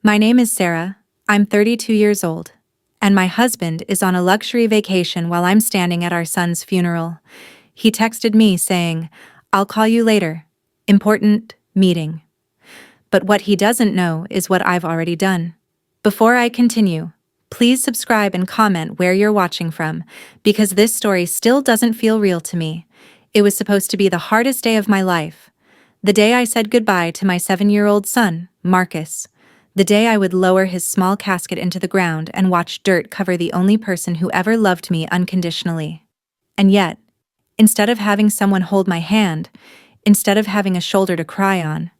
My name is Sarah, I'm 32 years old, and my husband is on a luxury vacation while I'm standing at our son's funeral. He texted me saying, "I'll call you later. Important meeting." But what he doesn't know is what I've already done. Before I continue, please subscribe and comment where you're watching from, because this story still doesn't feel real to me. It was supposed to be the hardest day of my life. The day I said goodbye to my 7-year-old son, Marcus. The day I would lower his small casket into the ground and watch dirt cover the only person who ever loved me unconditionally. And yet, instead of having someone hold my hand, instead of having a shoulder to cry on,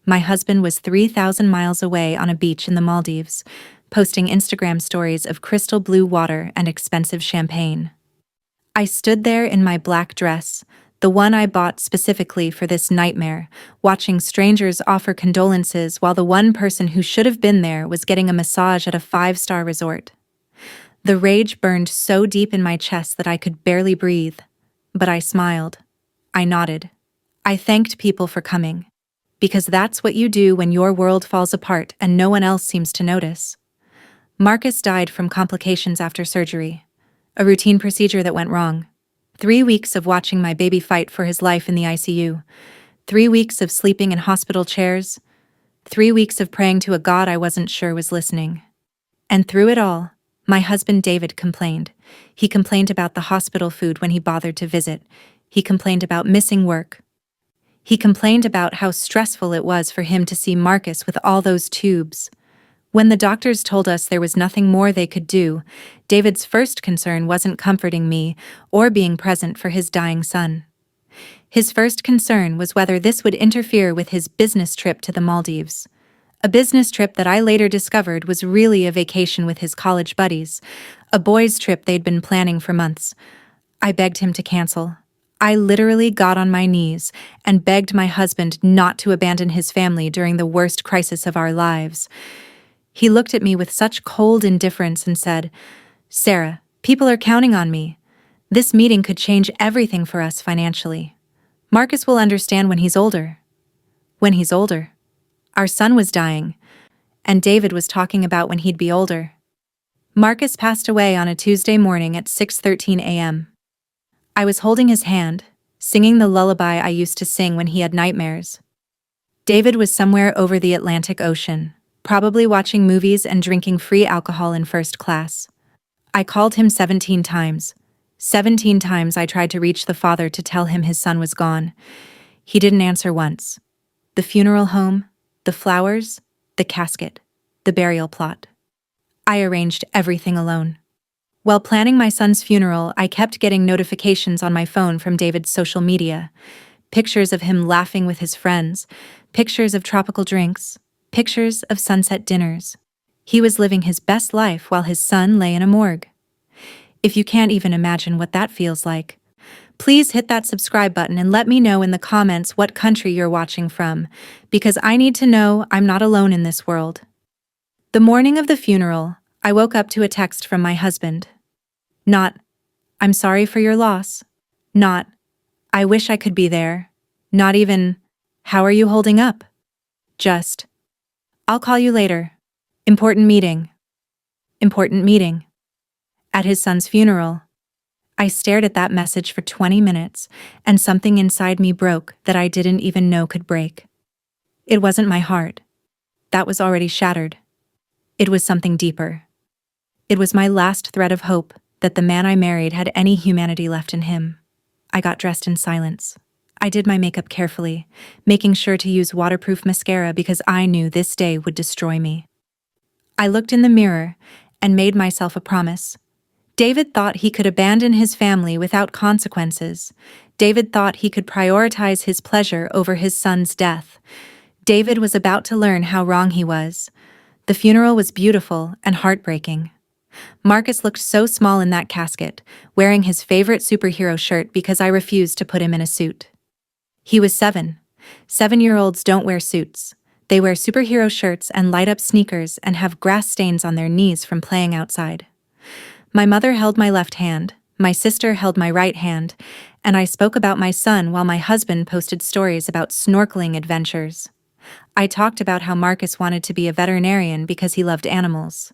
my husband was 3,000 miles away on a beach in the Maldives, posting Instagram stories of crystal blue water and expensive champagne. I stood there in my black dress, the one I bought specifically for this nightmare, watching strangers offer condolences while the one person who should have been there was getting a massage at a 5-star resort. The rage burned so deep in my chest that I could barely breathe, but I smiled. I nodded. I thanked people for coming, because that's what you do when your world falls apart and no one else seems to notice. Marcus died from complications after surgery, a routine procedure that went wrong. 3 weeks of watching my baby fight for his life in the ICU, 3 weeks of sleeping in hospital chairs, 3 weeks of praying to a God I wasn't sure was listening. And through it all, my husband David complained. He complained about the hospital food when he bothered to visit. He complained about missing work. He complained about how stressful it was for him to see Marcus with all those tubes. When the doctors told us there was nothing more they could do, David's first concern wasn't comforting me or being present for his dying son. His first concern was whether this would interfere with his business trip to the Maldives. A business trip that I later discovered was really a vacation with his college buddies, a boys' trip they'd been planning for months. I begged him to cancel. I literally got on my knees and begged my husband not to abandon his family during the worst crisis of our lives. He looked at me with such cold indifference and said, "Sarah, people are counting on me. This meeting could change everything for us financially. Marcus will understand when he's older." When he's older. Our son was dying, and David was talking about when he'd be older. Marcus passed away on a Tuesday morning at 6:13 a.m. I was holding his hand, singing the lullaby I used to sing when he had nightmares. David was somewhere over the Atlantic Ocean, probably watching movies and drinking free alcohol in first class. I called him 17 times. 17 times I tried to reach the father to tell him his son was gone. He didn't answer once. The funeral home, the flowers, the casket, the burial plot. I arranged everything alone. While planning my son's funeral, I kept getting notifications on my phone from David's social media. Pictures of him laughing with his friends, pictures of tropical drinks, pictures of sunset dinners. He was living his best life while his son lay in a morgue. If you can't even imagine what that feels like, please hit that subscribe button and let me know in the comments what country you're watching from, because I need to know I'm not alone in this world. The morning of the funeral, I woke up to a text from my husband. Not, "I'm sorry for your loss." Not, "I wish I could be there." Not even, "How are you holding up?" Just, "I'll call you later. Important meeting." Important meeting. At his son's funeral. I stared at that message for 20 minutes, and something inside me broke that I didn't even know could break. It wasn't my heart. That was already shattered. It was something deeper. It was my last thread of hope that the man I married had any humanity left in him. I got dressed in silence. I did my makeup carefully, making sure to use waterproof mascara because I knew this day would destroy me. I looked in the mirror and made myself a promise. David thought he could abandon his family without consequences. David thought he could prioritize his pleasure over his son's death. David was about to learn how wrong he was. The funeral was beautiful and heartbreaking. Marcus looked so small in that casket, wearing his favorite superhero shirt because I refused to put him in a suit. He was 7. 7-year-olds don't wear suits. They wear superhero shirts and light-up sneakers and have grass stains on their knees from playing outside. My mother held my left hand, my sister held my right hand, and I spoke about my son while my husband posted stories about snorkeling adventures. I talked about how Marcus wanted to be a veterinarian because he loved animals.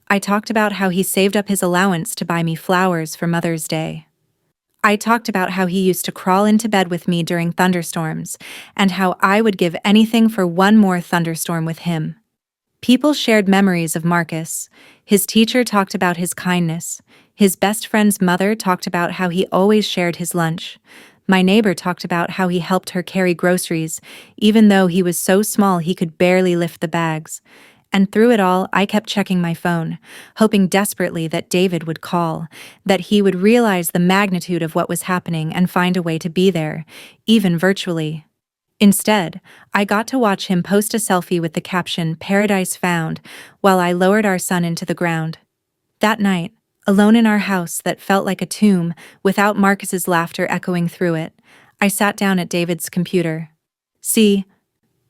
I talked about how he saved up his allowance to buy me flowers for Mother's Day. I talked about how he used to crawl into bed with me during thunderstorms, and how I would give anything for one more thunderstorm with him. People shared memories of Marcus. His teacher talked about his kindness. His best friend's mother talked about how he always shared his lunch. My neighbor talked about how he helped her carry groceries, even though he was so small he could barely lift the bags. And through it all, I kept checking my phone, hoping desperately that David would call, that he would realize the magnitude of what was happening and find a way to be there, even virtually. Instead, I got to watch him post a selfie with the caption "Paradise Found" while I lowered our son into the ground. That night, alone in our house that felt like a tomb, without Marcus's laughter echoing through it, I sat down at David's computer. See,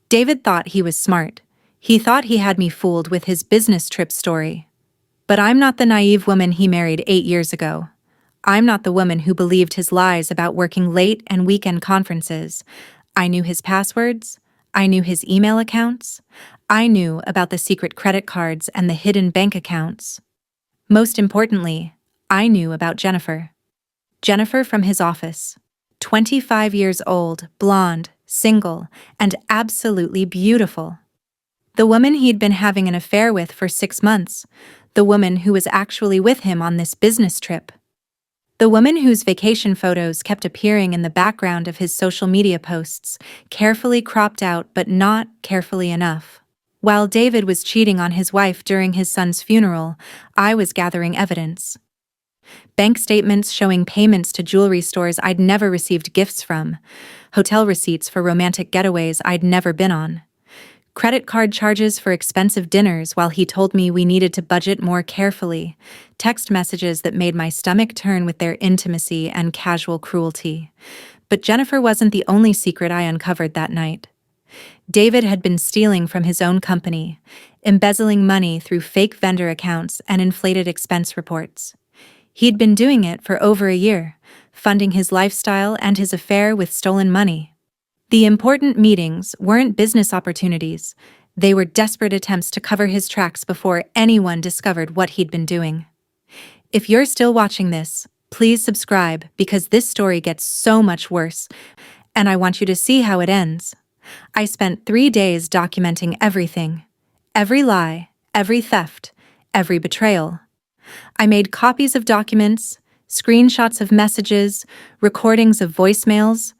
David thought he was smart. He thought he had me fooled with his business trip story. But I'm not the naive woman he married 8 years ago. I'm not the woman who believed his lies about working late and weekend conferences. I knew his passwords. I knew his email accounts. I knew about the secret credit cards and the hidden bank accounts. Most importantly, I knew about Jennifer. Jennifer from his office. 25 years old, blonde, single, and absolutely beautiful. The woman he'd been having an affair with for 6 months. The woman who was actually with him on this business trip. The woman whose vacation photos kept appearing in the background of his social media posts, carefully cropped out but not carefully enough. While David was cheating on his wife during his son's funeral, I was gathering evidence. Bank statements showing payments to jewelry stores I'd never received gifts from, hotel receipts for romantic getaways I'd never been on. Credit card charges for expensive dinners while he told me we needed to budget more carefully, text messages that made my stomach turn with their intimacy and casual cruelty. But Jennifer wasn't the only secret I uncovered that night. David had been stealing from his own company, embezzling money through fake vendor accounts and inflated expense reports. He'd been doing it for over a year, funding his lifestyle and his affair with stolen money. The important meetings weren't business opportunities. They were desperate attempts to cover his tracks before anyone discovered what he'd been doing. If you're still watching this, please subscribe because this story gets so much worse, and I want you to see how it ends. I spent 3 days documenting everything. Every lie, every theft, every betrayal. I made copies of documents, screenshots of messages, recordings of voicemails.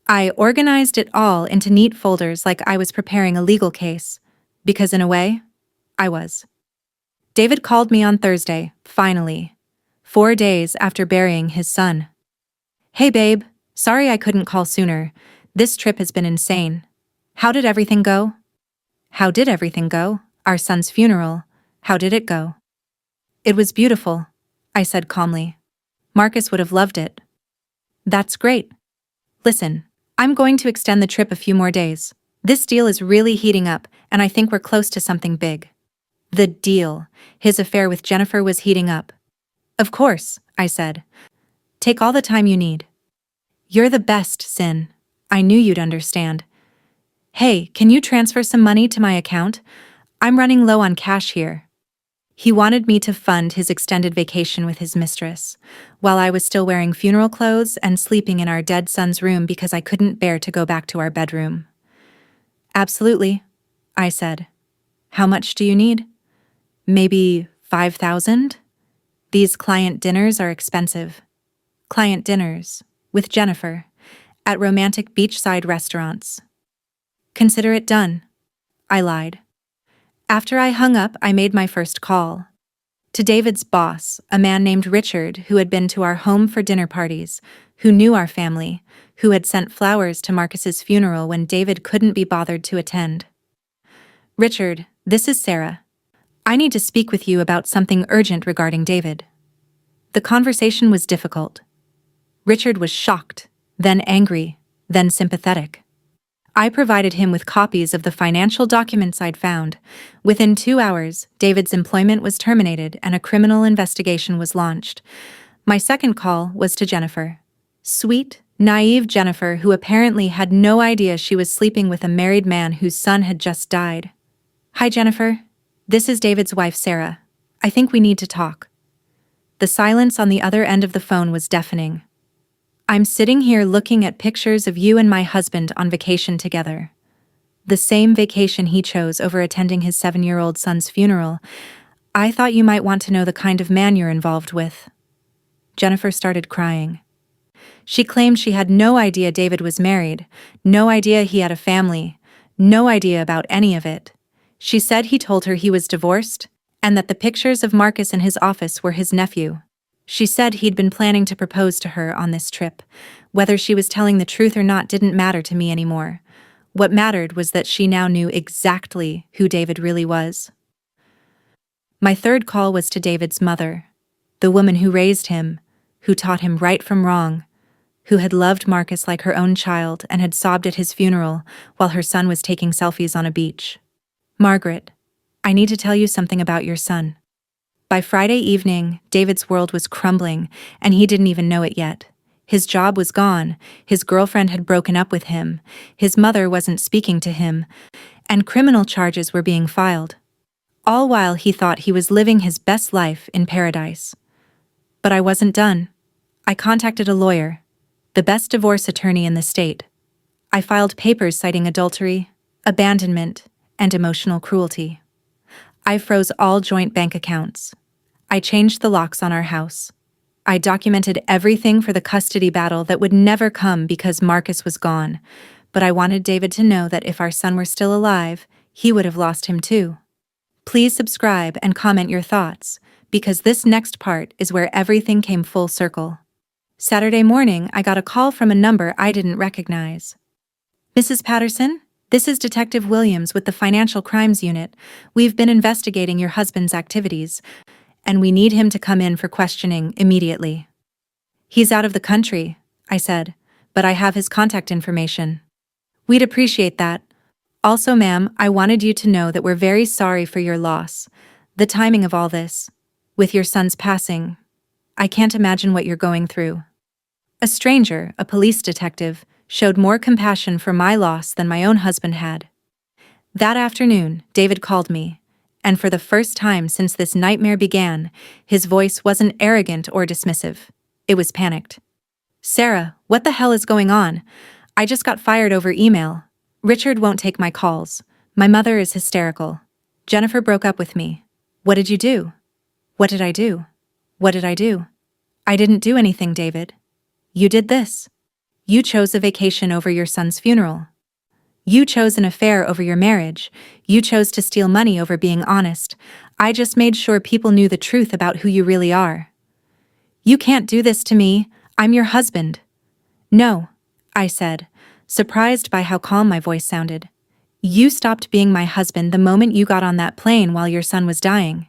I organized it all into neat folders like I was preparing a legal case, because in a way, I was. David called me on Thursday, finally, 4 days after burying his son. "Hey babe, sorry I couldn't call sooner. This trip has been insane. How did everything go?" "How did everything go? Our son's funeral. How did it go?" "It was beautiful," I said calmly. "Marcus would have loved it." "That's great. Listen, I'm going to extend the trip a few more days. This deal is really heating up, and I think we're close to something big." The deal. His affair with Jennifer was heating up. "Of course," I said. "Take all the time you need." "You're the best, Sin. I knew you'd understand. Hey, can you transfer some money to my account? I'm running low on cash here." He wanted me to fund his extended vacation with his mistress, while I was still wearing funeral clothes and sleeping in our dead son's room because I couldn't bear to go back to our bedroom. "Absolutely," I said. "How much do you need?" "Maybe 5,000? These client dinners are expensive." Client dinners, with Jennifer, at romantic beachside restaurants. "Consider it done," I lied. After I hung up, I made my first call. To David's boss, a man named Richard, who had been to our home for dinner parties, who knew our family, who had sent flowers to Marcus's funeral when David couldn't be bothered to attend. "Richard, this is Sarah. I need to speak with you about something urgent regarding David." The conversation was difficult. Richard was shocked, then angry, then sympathetic. I provided him with copies of the financial documents I'd found. Within 2 hours, David's employment was terminated and a criminal investigation was launched. My second call was to Jennifer. Sweet, Naive Jennifer, who apparently had no idea she was sleeping with a married man whose son had just died. Hi, Jennifer. This is David's wife, Sarah. I think we need to talk. The silence on the other end of the phone was deafening. I'm sitting here looking at pictures of you and my husband on vacation together. The same vacation he chose over attending his 7-year-old son's funeral. I thought you might want to know the kind of man you're involved with. Jennifer started crying. She claimed she had no idea David was married, no idea he had a family, no idea about any of it. She said he told her he was divorced, and that the pictures of Marcus in his office were his nephew. She said he'd been planning to propose to her on this trip. Whether she was telling the truth or not didn't matter to me anymore. What mattered was that she now knew exactly who David really was. My third call was to David's mother, the woman who raised him, who taught him right from wrong, who had loved Marcus like her own child and had sobbed at his funeral while her son was taking selfies on a beach. Margaret, I need to tell you something about your son. By Friday evening, David's world was crumbling, and he didn't even know it yet. His job was gone, his girlfriend had broken up with him, his mother wasn't speaking to him, and criminal charges were being filed. All while he thought he was living his best life in paradise. But I wasn't done. I contacted a lawyer, the best divorce attorney in the state. I filed papers citing adultery, abandonment, and emotional cruelty. I froze all joint bank accounts. I changed the locks on our house. I documented everything for the custody battle that would never come because Marcus was gone, but I wanted David to know that if our son were still alive, he would have lost him too. Please subscribe and comment your thoughts, because this next part is where everything came full circle. Saturday morning, I got a call from a number I didn't recognize. Mrs. Patterson? This is Detective Williams with the Financial Crimes Unit. We've been investigating your husband's activities, and we need him to come in for questioning immediately. He's out of the country, I said, but I have his contact information. We'd appreciate that. Also, ma'am, I wanted you to know that we're very sorry for your loss. The timing of all this, with your son's passing, I can't imagine what you're going through. A stranger, a police detective, showed more compassion for my loss than my own husband had. That afternoon, David called me, and for the first time since this nightmare began, his voice wasn't arrogant or dismissive. It was panicked. Sarah, what the hell is going on? I just got fired over email. Richard won't take my calls. My mother is hysterical. Jennifer broke up with me. What did you do? What did I do? What did I do? I didn't do anything, David. You did this. You chose a vacation over your son's funeral. You chose an affair over your marriage. You chose to steal money over being honest. I just made sure people knew the truth about who you really are. You can't do this to me. I'm your husband. No, I said, surprised by how calm my voice sounded. You stopped being my husband the moment you got on that plane while your son was dying.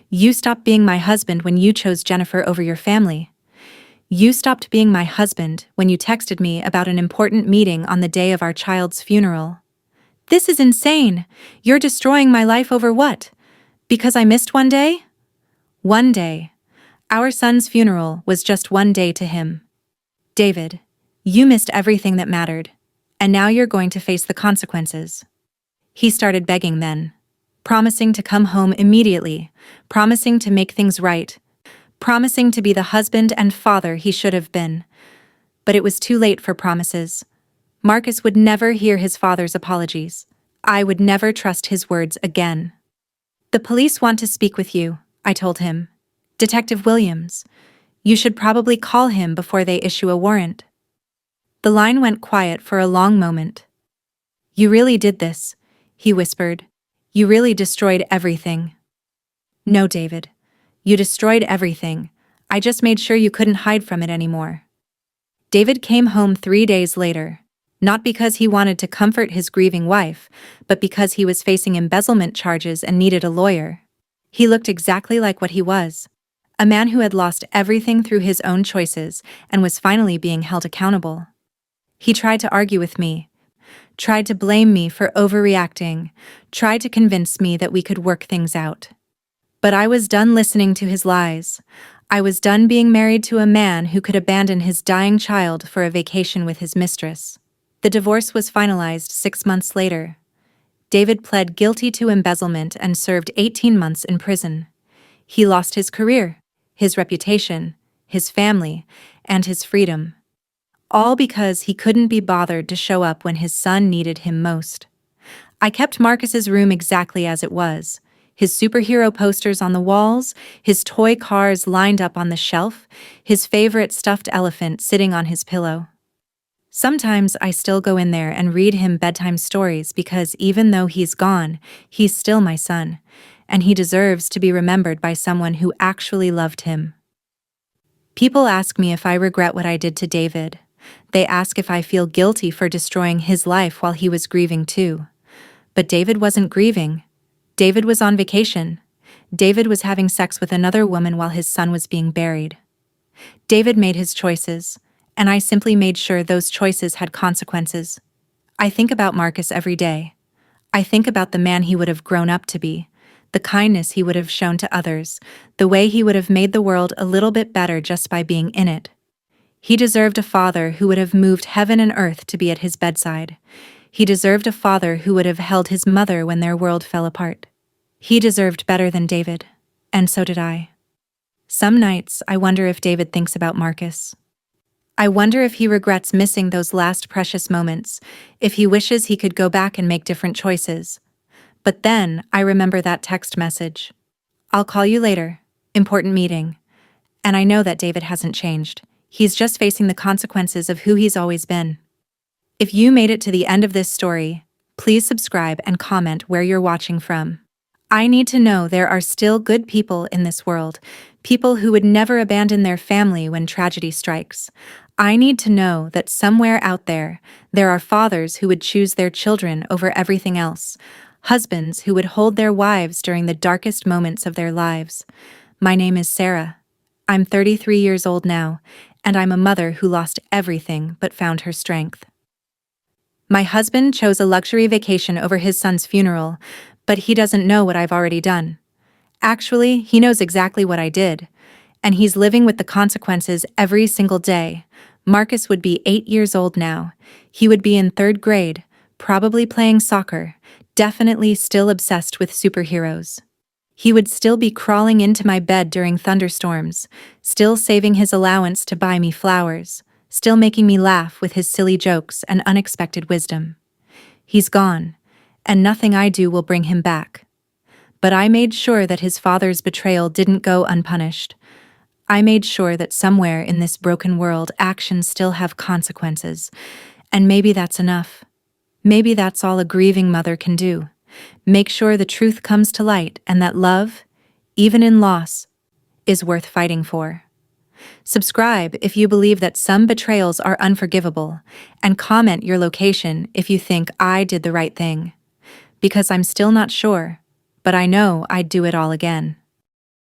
You stopped being my husband when you chose Jennifer over your family. You stopped being my husband when you texted me about an important meeting on the day of our child's funeral. This is insane. You're destroying my life over what? Because I missed one day? One day. Our son's funeral was just one day to him. David, you missed everything that mattered, and now you're going to face the consequences. He started begging then, promising to come home immediately, promising to make things right, promising to be the husband and father he should have been. But it was too late for promises. Marcus would never hear his father's apologies. I would never trust his words again. The police want to speak with you, I told him. Detective Williams. You should probably call him before they issue a warrant. The line went quiet for a long moment. You really did this, he whispered. You really destroyed everything. No, David. You destroyed everything. I just made sure you couldn't hide from it anymore. David came home 3 days later, not because he wanted to comfort his grieving wife, but because he was facing embezzlement charges and needed a lawyer. He looked exactly like what he was, a man who had lost everything through his own choices and was finally being held accountable. He tried to argue with me, tried to blame me for overreacting, tried to convince me that we could work things out. But I was done listening to his lies. I was done being married to a man who could abandon his dying child for a vacation with his mistress. The divorce was finalized 6 months later. David pled guilty to embezzlement and served 18 months in prison. He lost his career, his reputation, his family, and his freedom. All because he couldn't be bothered to show up when his son needed him most. I kept Marcus's room exactly as it was. His superhero posters on the walls, his toy cars lined up on the shelf, his favorite stuffed elephant sitting on his pillow. Sometimes I still go in there and read him bedtime stories because even though he's gone, he's still my son, and he deserves to be remembered by someone who actually loved him. People ask me if I regret what I did to David. They ask if I feel guilty for destroying his life while he was grieving too. But David wasn't grieving. David was on vacation. David was having sex with another woman while his son was being buried. David made his choices, and I simply made sure those choices had consequences. I think about Marcus every day. I think about the man he would have grown up to be, the kindness he would have shown to others, the way he would have made the world a little bit better just by being in it. He deserved a father who would have moved heaven and earth to be at his bedside. He deserved a father who would have held his mother when their world fell apart. He deserved better than David, and so did I. Some nights I wonder if David thinks about Marcus. I wonder if he regrets missing those last precious moments, if he wishes he could go back and make different choices. But then I remember that text message. "I'll call you later. Important meeting." And I know that David hasn't changed. He's just facing the consequences of who he's always been. If you made it to the end of this story, please subscribe and comment where you're watching from. I need to know there are still good people in this world, people who would never abandon their family when tragedy strikes. I need to know that somewhere out there are fathers who would choose their children over everything else, husbands who would hold their wives during the darkest moments of their lives. My name is Sarah. I'm 33 years old now, and I'm a mother who lost everything but found her strength. My husband chose a luxury vacation over his son's funeral, but he doesn't know what I've already done. Actually, he knows exactly what I did, and he's living with the consequences every single day. Marcus would be 8 years old now. He would be in 3rd grade, probably playing soccer, definitely still obsessed with superheroes. He would still be crawling into my bed during thunderstorms, still saving his allowance to buy me flowers, still making me laugh with his silly jokes and unexpected wisdom. He's gone, and nothing I do will bring him back. But I made sure that his father's betrayal didn't go unpunished. I made sure that somewhere in this broken world actions still have consequences, and maybe that's enough. Maybe that's all a grieving mother can do. Make sure the truth comes to light and that love, even in loss, is worth fighting for. Subscribe if you believe that some betrayals are unforgivable, and comment your location if you think I did the right thing. Because I'm still not sure, but I know I'd do it all again.